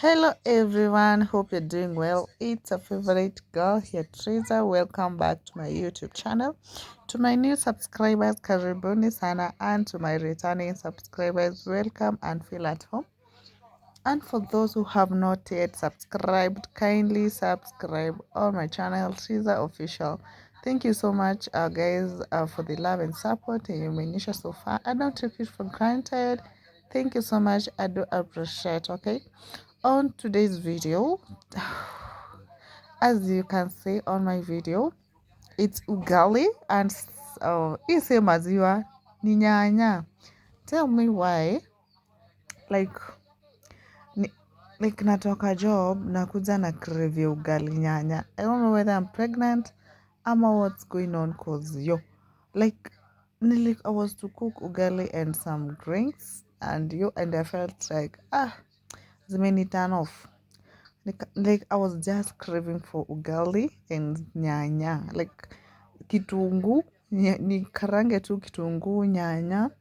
Hello everyone, hope you're doing well. It's a favorite girl here, Teresa. Welcome back to my YouTube channel. To my new subscribers, karibuni sana, and to my returning subscribers, welcome and feel at home. And for those who have not yet subscribed, kindly subscribe on my channel, Teresa Official. Thank you so much, guys, for the love and support and your initial so far. I don't take it for granted. Thank you so much. I do appreciate. Okay, on today's video, as you can see on my video, it's ugali and ise maziwa ni nyanya. Tell me why, like ni, like natoka job nakuja na crave ya ugali nyanya. I don't know whether I'm pregnant ama what's going on, cause like I was to cook ugali and some drinks and I felt like zimeni turn off. Like I was just craving for ugali and nyanya, like kitungu ni karange tu kitungu, nyanya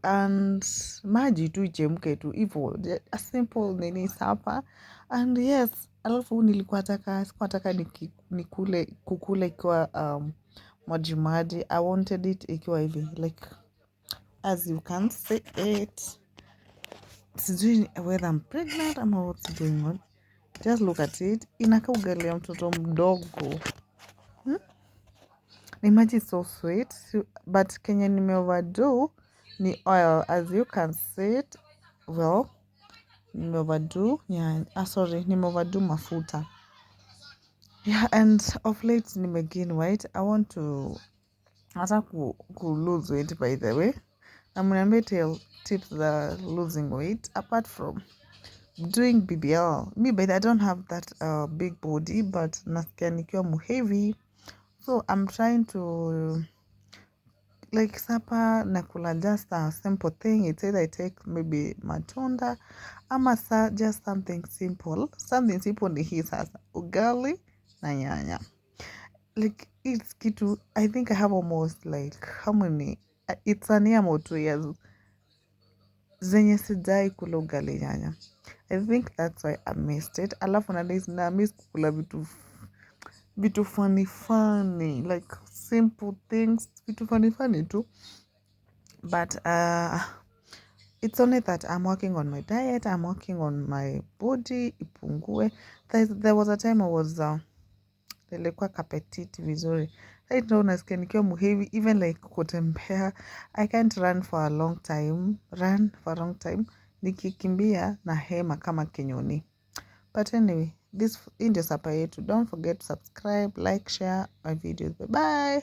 and maji tu ichemke tu hivyo, a simple nini sapa. And yes, alafu sikuwa nataka kukule ikiwa maji maji. I wanted it ikiwa hivi, like as you can see it. Sijui whether I'm pregnant ama what's going on. Just look at it. Inakaa ugali ya mtoto mdogo. Imagine so sweet. But kenye nime overdo ni oil. As you can see it. Well, nime overdo. Yeah, nime overdo mafuta. Yeah, and of late nime gain weight. I want to hata ku lose weight, by the way. I'm gonna tell tips that losing weight apart from doing BBL. Me, but I don't have that big body, but nasikia nikiwa heavy. So I'm trying to, like, supper nakula just a simple thing. It's either I take maybe matunda ama just something simple. Something simple ni hii sasa, ugali na nyanya. Like, it's kitu, I think I have almost like how many, it's an year or 2 years zenye sijai kula ugali nyanya. I think that's why I missed it. Alafu nowadays na miss kukula vitu funny, like simple things, vitu funny too. But it's only that I'm working on my diet, I'm working on my body ipungue. There was a time I was nilikuwa kapetiti vizuri. Right now nasikia nikiwa muhevi, even like kutembea. I can't run for a long time. Nikikimbia na hema kama kinyoni. But anyway, hii ndio sapa yetu. Don't forget to subscribe, like, share my videos. Bye bye.